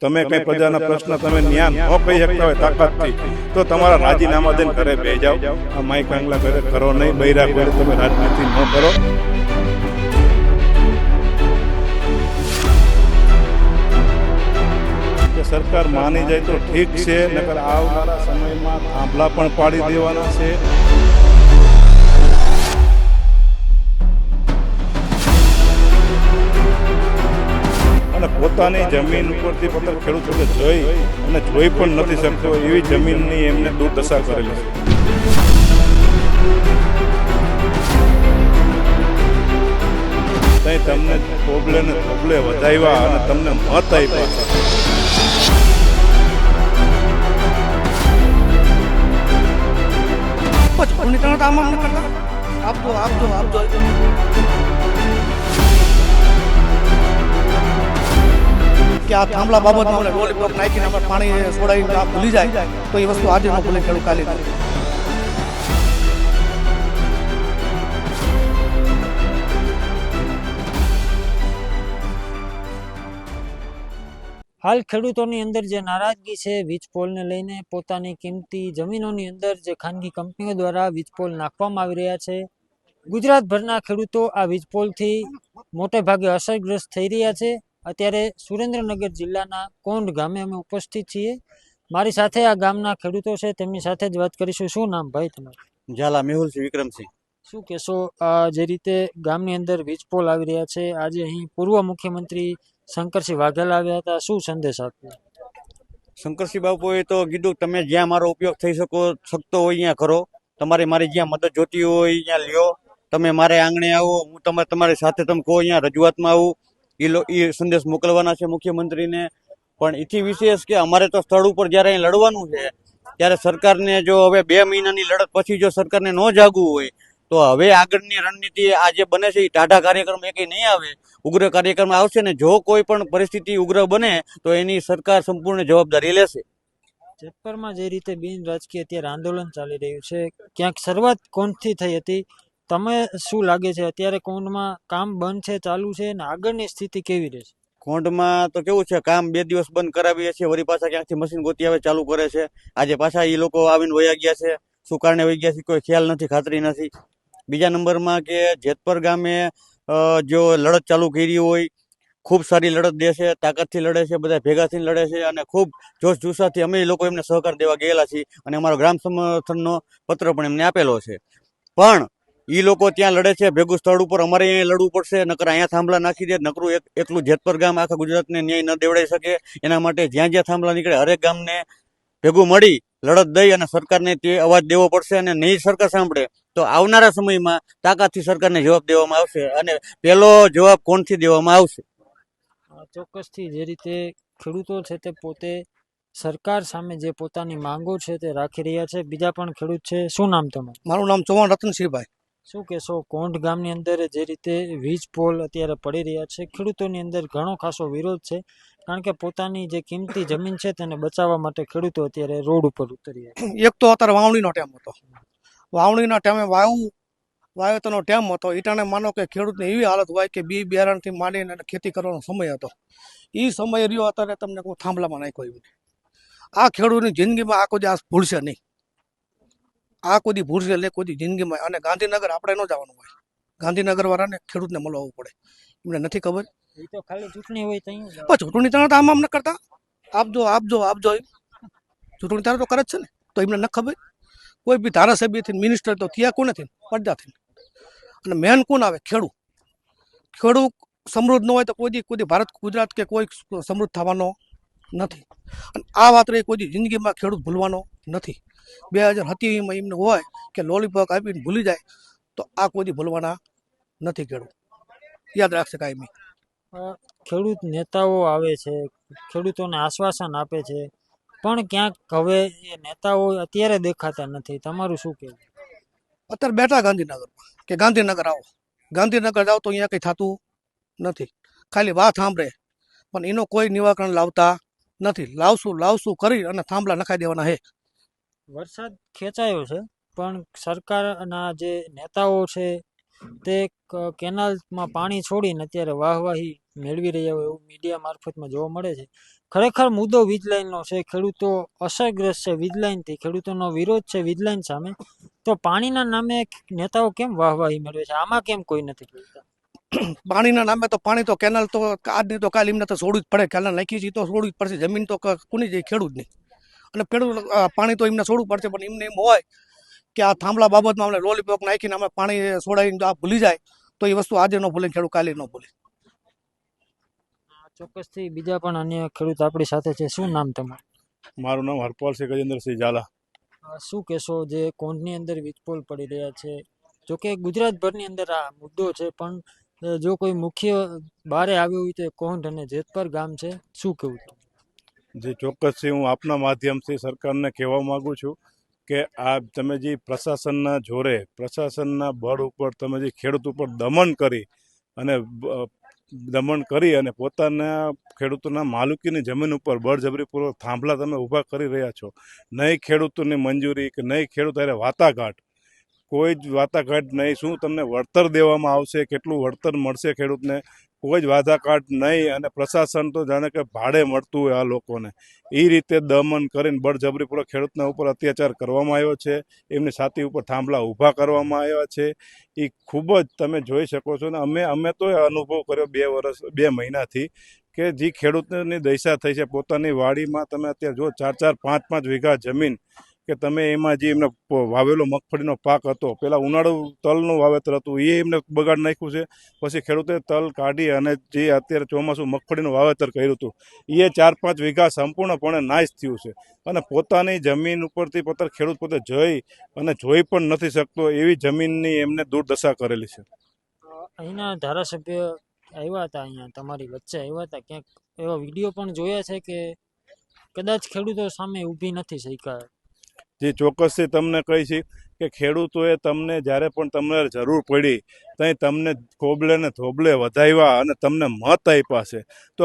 તમે કઈ પ્રજાના પ્રશ્ન તમે ન્યાય ન કહી શકતા હોય તાકાતથી તો તમારા રાજીનામા દઈને ઘરે બેસી જાઓ. આ માઈક આંગલા ઘરે કરો નહીં. બૈરા ઘરે તમે રાજનીતિ ન કરો. સરકાર માની જાય તો ઠીક છે, નકર આવનારા સમયમાં થાંભલા પણ પાડી દેવાના છે. અને પોતાની જમીન ઉપરથી પત્ર ખેડૂતોને જોઈ પણ નથી શકતો એવી જમીનની એમને દુર્દશા કરેલી છે. તમને પ્રોબ્લેમ વધાવ્યા અને તમને મત આપ્યા. કે આ થાંભલા બાબતમાં લોલીપોપ નાખીને આપણે પાણી છોડાવીને આ ભૂલી જાય તો એ વસ્તુ આજે ન ભૂલે ખેડૂત કાલે. હાલ ખેડૂતોની અંદર જે નારાજગી છે વીજપોલને લઈને, પોતાની કિંમતી જમીનોની અંદર જે ખાનગી કંપનીઓ દ્વારા વીજપોલ નાખવામાં આવી રહ્યા છે. ગુજરાતભરના ખેડૂતો આ વીજપોલથી મોટે ભાગે અસરગ્રસ્ત થઈ રહ્યા છે. અત્યારે સુરેન્દ્રનગર જિલ્લાના કોંઢ ગામે અમે ઉપસ્થિત છીએ. મારી સાથે આ ગામના ખેડૂતો છે, તેમની સાથે જ વાત કરીશું. શું નામ ભાઈ તમારું? ઝાલા મેહુલસિંહ વિક્રમસિંહ. શું કહેશો, જે રીતે ગામની અંદર વીજપોલ આવી રહ્યા છે, આજે અહીં પૂર્વ મુખ્યમંત્રી શંકરસિંહ વાઘેલા આવ્યા હતા, શું સંદેશ આપ્યો? શંકરસિંહ બાપુએ તો કીધું તમે જ્યાં મારો ઉપયોગ થઈ શકતો હોય ત્યાં કરો, મારી જ્યાં મદદ જોતી હોય ત્યાં લ્યો, તમે મારે આંગણે આવો, હું તમારી સાથે તમે કહો અહીંયા રજૂઆતમાં આવું. એ સંદેશ મોકલવાના છે મુખ્યમંત્રીને. પણ એથી વિશેષ કે અમારે તો સ્થળ ઉપર જ્યારે અહીં લડવાનું છે ત્યારે સરકારને જો હવે 2 મહિનાની લડત પછી જો સરકારને ન જાગવું હોય તો હવે આગળની રણનીતિ આ જે બને છે એ ટાઢા કાર્યક્રમ એકેય નહીં આવે, ઉગ્ર કાર્યક્રમ આવશે ને જો કોઈ પણ પરિસ્થિતિ ઉગ્ર બને તો એની સરકાર સંપૂર્ણ જવાબદારી લેશે. જેતપરમાં જે રીતે બિન રાજકીય અત્યારે આંદોલન ચાલી રહ્યું છે, ક્યાંક શરૂઆત કોંઢથી થઈ હતી, તમે શું લાગે છે અત્યારે કોંઢમાં કામ બંધ છે, ચાલુ છે, અને આગળની સ્થિતિ કેવી રહેશે? કોંઢમાં તો કેવું છે, કામ 2 દિવસ બંધ કરાવીએ છીએ, વળી પાછા ક્યાંકથી મશીન ગોતી આવે ચાલુ કરે છે. આજે પાછા એ લોકો આવીને વયા ગયા છે, શું કારણે વહી ગયા છે કોઈ ખ્યાલ નથી, ખાતરી નથી. બીજા નંબરમાં કે જેતપર ગામે જો લડત ચાલુ કરી હોય, ખૂબ સારી લડત દે છે, તાકાતથી લડે છે, બધા ભેગા થઈને લડે છે અને ખૂબ જોશ જુસ્સાથી અમે લોકો એમને સહકાર દેવા ગયેલા છીએ અને અમારો ગ્રામ સમર્થનનો પત્ર પણ એમને આપેલો છે. પણ એ લોકો ત્યાં લડે છે ભેગું સ્થળ ઉપર, અમારે અહીંયા લડવું પડશે, નકર અહીંયા થાંભલા નાખી દે, નકરું એકલું જેતપર ગામ આખા ગુજરાતને ન્યાય ન દેવડાવી શકે. એના માટે જ્યાં જ્યાં થાંભલા નીકળે હરેક ગામને ભેગું મળી લડત દઈ અને સરકારને તે અવાજ દેવો પડશે. અને નહીં સરકાર સાંભળે તો આવનારા સમયમાં તાકાતથી સરકારને જવાબ દેવામાં આવશે અને પહેલો જવાબ કોણથી દેવામાં આવશે. ચોક્કસથી જે રીતે ખેડૂતો છે તે પોતે સરકાર સામે જે પોતાની માંગો છે તે રાખી રહ્યા છે. બીજા પણ ખેડૂત છે, શું નામ તમારું? મારું નામ ચૌહાણ રતનસિંહભાઈ. શું કહેશો, કોંઢ ગામની અંદર જે રીતે વીજ પોલ અત્યારે પડી રહ્યા છે, ખેડૂતોની અંદર ઘણો ખાસો વિરોધ છે, કારણ કે પોતાની જે કિંમતી જમીન છે તેને બચાવવા માટે ખેડૂતો અત્યારે રોડ ઉપર ઉતર્યા છે. એક તો અત્યારે વાવણીનો ટાઈમ હતો, વાવણીના ટાઈમે વાવેતરનો ટાઈમ હતો. ઈટાને માનો કે ખેડૂતને એવી હાલત હોય કે બી બિયારણથી માંડીને ખેતી કરવાનો સમય હતો. એ સમય રહ્યો અત્યારે તમને કોઈ થાંભલામાં નાખ્યો એવું. આ ખેડૂતની જિંદગીમાં આ કોઈ આ ભૂલશે નહીં, આ કોઈ ભૂલશે નહીં કોઈ જિંદગીમાં. અને ગાંધીનગર આપણે ન જવાનું હોય, ગાંધીનગર વાળાને ખેડૂતને મળવું પડે, એમને નથી ખબર. એ તો ખાલી ચૂંટણી હોય ત્યાં ચૂંટણી તારે તો આમ ન કરતા આપજો ચૂંટણી તારે તો કરે જ છે ને, તો એમને ન ખબર. કોઈ બી ધારાસભ્યથી મિનિસ્ટર તો ત્યાં કોનેથી પડદાથી. અને મેન કોણ આવે? ખેડૂત સમૃદ્ધ ન હોય તો કોઈ ભારત ગુજરાત કે કોઈ સમૃદ્ધ થવાનો નથી. અને આ વાત રહી કોઈ જિંદગીમાં ખેડૂત ભૂલવાનો નથી. 2027માં એમને હોય કે લોલીપોપ આપીને ભૂલી જાય તો આ કોઈ ભૂલવાના નથી. ખેડૂત યાદ રાખશે કાયમી. ખેડૂત નેતાઓ આવે છે, ખેડૂતોને આશ્વાસન આપે છે, પણ ક્યાંક હવે એ નેતાઓ અત્યારે દેખાતા નથી. તમારું શું કહેવું? અત્યારે બેઠા ગાંધીનગરમાં કે ગાંધીનગર આવો, ગાંધીનગર જાઓ તો અહીંયા કંઈ થતું નથી. ખાલી વાત સાંભળે પણ એનો કોઈ નિવારણ લાવતા નથી. લાવશું કરી અને થાંભલા નખાઈ દેવાના હે. વરસાદ ખેંચાયો છે, પણ સરકારના જે નેતાઓ છે તે કેનાલમાં પાણી છોડીને અત્યારે વાહવાહી મેળવી રહ્યા હોય એવું મીડિયા મારફતમાં જોવા મળે છે. ખરેખર મુદ્દો વીજ લાઈનનો છે. ખેડૂતો અસરગ્રસ્ત છે વીજ લાઈનથી, ખેડૂતોનો વિરોધ છે વીજ લાઈન સામે. તો પાણીના નામે નેતાઓ કેમ વાહવાહી મેળવે છે? આમાં કેમ કોઈ નથી બોલતા? પાણીના નામે તો પાણી તો કેનાલ તો આજની તો કાલ એમને તો છોડવું જ પડે. કેનાલ નાખી છે તો છોડવું જ પડશે. જમીન તો કોની જાય? ખેડૂતની. અને ખેડૂત પાણી તો એમને છોડવું પડશે. પણ એમને એમ હોય કે આ થાંભલા બાબતમાં અમને લોલીપોપ નાખીને અમે પાણી છોડાવીને જો આ ભૂલી જાય તો એ વસ્તુ આજે ન ભૂલે, ખેડૂત કાલે ન ભૂલે. ચોક્કસથી બીજા પણ અન્ય ખેડૂત આપણી સાથે છે. શું નામ તમારું? મારું નામ હરપાલસિંહ ગજેન્દ્રસિંહ ઝાલા. શું કહેશો, જે કોંઢની અંદર વીજપોલ પડી રહ્યા છે? જોકે ગુજરાતભરની અંદર આ મુદ્દો છે, પણ જો કોઈ મુખ્ય બારે આવ્યું હોય તો કોંઢ અને જેતપર ગામ છે. શું કહેવું તમને? જે ચોક્કસથી હું આપના માધ્યમથી સરકારને કહેવા માગું છું કે આ તમે જે પ્રશાસનના જોરે, પ્રશાસનના બળ ઉપર તમે જે ખેડૂત ઉપર દમન કરી અને પોતાના ખેડૂતોના માલિકીની જમીન ઉપર બળજબરીપૂર્વક થાંભલા તમે ઊભા કરી રહ્યા છો. નહીં ખેડૂતોની મંજૂરી કે નહીં ખેડૂત અરે વાટાઘાટ, કોઈ જ વાટાઘાટ નહીં. શું તમને વળતર દેવામાં આવશે, કેટલું વળતર મળશે ખેડૂતને, કોઈ જ વાટાઘાટ નહીં. અને પ્રશાસન તો જાણે કે ભાડે મળતું હોય આ લોકોને. એ રીતે દમન કરીને બળજબરીપૂર્વક ખેડૂતના ઉપર અત્યાચાર કરવામાં આવ્યો છે. એમની છાતી ઉપર થાંભલા ઊભા કરવામાં આવ્યા છે. એ ખૂબ જ તમે જોઈ શકો છો. ને અમે તો એ અનુભવ કર્યો 2 મહિનાથી કે જે ખેડૂતની દશા થઈ છે. પોતાની વાડીમાં તમે અત્યારે જો 4-4, 5-5 વીઘા જમીન કે તમે એમાં જે એમને વાવેલો મગફળીનો પાક હતો, પહેલાં ઉનાળુ તલનું વાવેતર હતું, એ એમને બગાડ નાખ્યું છે. પછી ખેડૂતે તલ કાઢી અને જે અત્યારે ચોમાસું મગફળીનું વાવેતર કર્યું હતું, એ 4-5 વીઘા સંપૂર્ણપણે નાશ થયું છે. અને પોતાની જમીન ઉપરથી ખેડૂત પોતે જોઈ પણ નથી શકતો એવી જમીનની એમને દુર્દશા કરેલી છે. અહીંના ધારાસભ્ય આવ્યા હતા, અહીંયા તમારી વચ્ચે આવ્યા હતા, ક્યાંક એવા વિડીયો પણ જોયા છે કે કદાચ ખેડૂતો સામે ઊભી નથી શક્યા. જે ચોક્કસથી તમને કહી છે કે ખેડૂતોએ તમને જ્યારે પણ તમને જરૂર પડી ત્યાં તમને કોબલે ને ધોબલે વધાવ્યા અને તમને મત આપ્યા છે. તો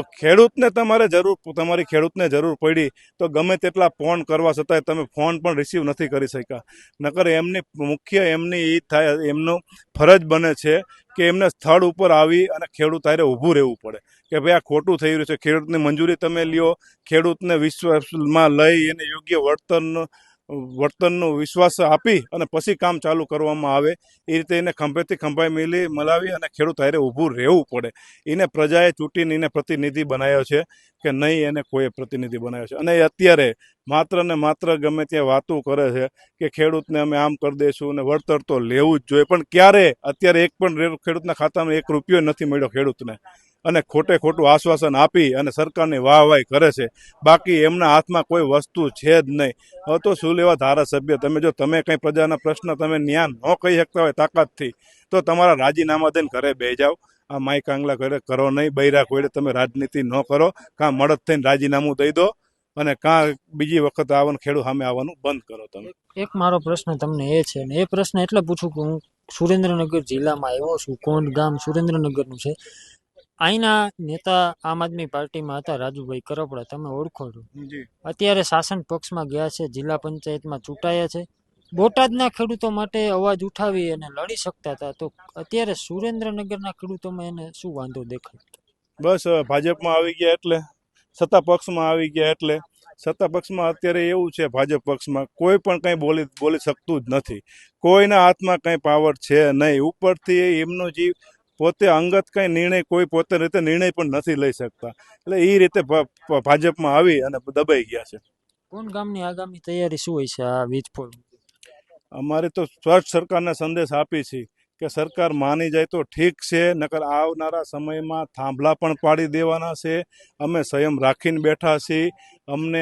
તમારી ખેડૂતને જરૂર પડી તો ગમે તેટલા ફોન કરવા છતાંય તમે ફોન પણ રિસીવ નથી કરી શક્યા. નકર એમની એ થાય, એમનો ફરજ બને છે કે એમને સ્થળ ઉપર આવી અને ખેડૂત હારે ઊભું રહેવું પડે કે ભાઈ આ ખોટું થઈ રહ્યું છે. ખેડૂતની મંજૂરી તમે લ્યો, ખેડૂતને વિશ્વાસમાં લઈ એને યોગ્ય વર્તનનો વિશ્વાસ આપી અને પછી કામ ચાલુ કરવામાં આવે. એ રીતે એને ખંભેથી ખંભાઈ મલાવી અને ખેડૂત હારે ઊભું રહેવું પડે. એને પ્રજાએ ચૂંટીને એને પ્રતિનિધિ બનાવ્યો છે કે નહીં એને કોઈ પ્રતિનિધિ બનાવ્યો છે. અને એ અત્યારે માત્ર ને માત્ર ગમે ત્યાં વાતો કરે છે કે ખેડૂતને અમે આમ કરી દઈશું અને વળતર તો લેવું જ જોઈએ. પણ ક્યારે અત્યારે એક પણ ખેડૂતના ખાતામાં 1 રૂપિયો નથી મળ્યો ખેડૂતને. અને ખોટું આશ્વાસન આપી અને સરકારની વાહવાહી કરે છે. બાકી એમના હાથમાં કોઈ વસ્તુ છે જ નહીં. હવે તો શું લેવા ધારાસભ્ય? તમે કંઈ પ્રજાના પ્રશ્ન તમે ન્યા ન કહી શકતા હોય તાકાતથી તો તમારા રાજીનામા દઈને ઘરે બેસી જાઓ. આ માઈ કાંગલા ઘરે કરો નહીં. બૈરા કોઈને તમે રાજનીતિ ન કરો. કાં મળદ થઈને રાજીનામું દઈ દો અને કાં બીજી વખત આવવાનું ખેડૂત સામે આવવાનું બંધ કરો. તમે એક મારો પ્રશ્ન તમને એ છે, ને એ પ્રશ્ન એટલે પૂછું કે હું સુરેન્દ્રનગર જિલ્લામાં આવ્યો છું. કોંઢ ગામ સુરેન્દ્રનગરનું છે. અહીંના નેતા આમ આદમી પાર્ટીમાં હતા, રાજુભાઈ કરપડા, તમે ઓળખો છો. અત્યારે શાસન પક્ષમાં ગયા છે, જિલ્લા પંચાયતમાં ચૂંટાયા છે. બોટાદના ખેડૂતો માટે અવાજ ઉઠાવી અને લડી શકતા હતા. તો અત્યારે સુરેન્દ્રનગરના ખેડૂતોમાં એને શું વાંધો દેખાય? બસ ભાજપમાં આવી ગયા એટલે, સત્તા પક્ષમાં આવી ગયા એટલે. સત્તા પક્ષમાં અત્યારે એવું છે, ભાજપ પક્ષમાં કોઈ પણ કંઈ બોલી શકતું જ નથી. કોઈના હાથમાં કંઈ પાવર છે નહીં. ઉપરથી એમનો જે પોતે અંગત કંઈ નિર્ણય કોઈ પોતે રીતે નિર્ણય પણ નથી લઈ શકતા. એટલે એ રીતે ભાજપમાં આવી અને દબાઈ ગયા છે. કોણ ગામની આગામી તૈયારી શું હોય છે આ વીજપોલ? અમારે તો સ્પષ્ટ સરકારને સંદેશ આપી છે કે સરકાર માની જાય તો ઠીક છે, નકર આવનારા સમયમાં થાંભલા પણ પાડી દેવાના છે. અમે સંયમ રાખીને બેઠા છીએ. અમને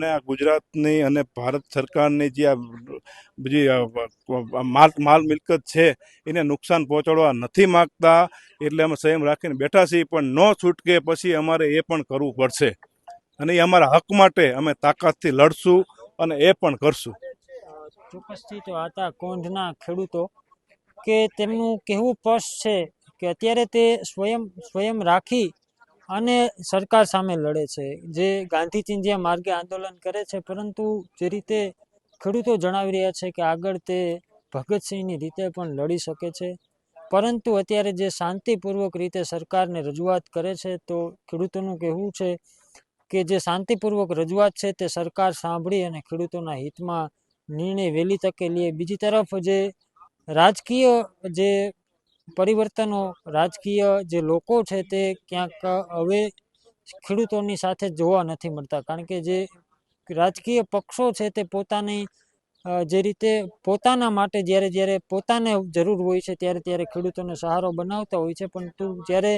આ ગુજરાતની અને ભારત સરકારની જે માલ મિલકત છે એને નુકસાન પહોંચાડવા નથી માગતા. એટલે અમે સંયમ રાખીને બેઠા છીએ. પણ ન છૂટકે પછી અમારે એ પણ કરવું પડશે અને એ અમારા હક માટે અમે તાકાતથી લડશું અને એ પણ કરશું. ચોક્કસથી તો આતા કોંઢના ખેડૂતો કે તેમનું કહેવું સ્પષ્ટ છે કે અત્યારે તે સ્વયં રાખી અને સરકાર સામે લડે છે, જે ગાંધી ચિંધ્યા માર્ગે આંદોલન કરે છે. પરંતુ જે રીતે ખેડૂતો જણાવી રહ્યા છે કે આગળ તે ભગતસિંહની રીતે પણ લડી શકે છે. પરંતુ અત્યારે જે શાંતિપૂર્વક રીતે સરકારને રજૂઆત કરે છે, તો ખેડૂતોનું કહેવું છે કે જે શાંતિપૂર્વક રજૂઆત છે તે સરકાર સાંભળી અને ખેડૂતોના હિતમાં નિર્ણય વહેલી તકે લે. બીજી તરફ જે રાજકીય જે પરિવર્તનો, રાજકીય જે લોકો છે તે ક્યાંક હવે ખેડૂતોની સાથે જોવા નથી મળતા, કારણ કે જે રાજકીય પક્ષો છે તે પોતાની જે રીતે પોતાના માટે જ્યારે જ્યારે પોતાને જરૂર હોય છે ત્યારે ખેડૂતોને સહારો બનાવતા હોય છે, પરંતુ જ્યારે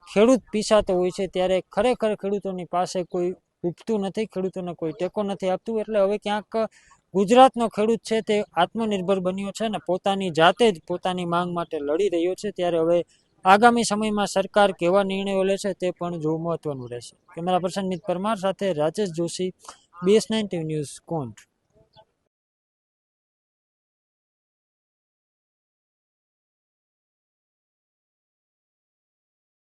ખેડૂત પીસાતો હોય છે ત્યારે ખરેખર ખેડૂતોની પાસે કોઈ ઉભતું નથી, ખેડૂતોને કોઈ ટેકો નથી આપતું. એટલે હવે ક્યાંક ગુજરાતનો ખેડૂત છે તે આત્મનિર્ભર બન્યો છે ને પોતાની જાતે જ પોતાની માંગ માટે લડી રહ્યો છે. ત્યારે હવે આગામી સમયમાં સરકાર કેવા નિર્ણયો લે છે તે પણ જોવું મહત્વનું રહેશે. કેમેરા પર્સન મિત પરમાર સાથે Rajesh Joshi, BS9 TV news, કોંઢ.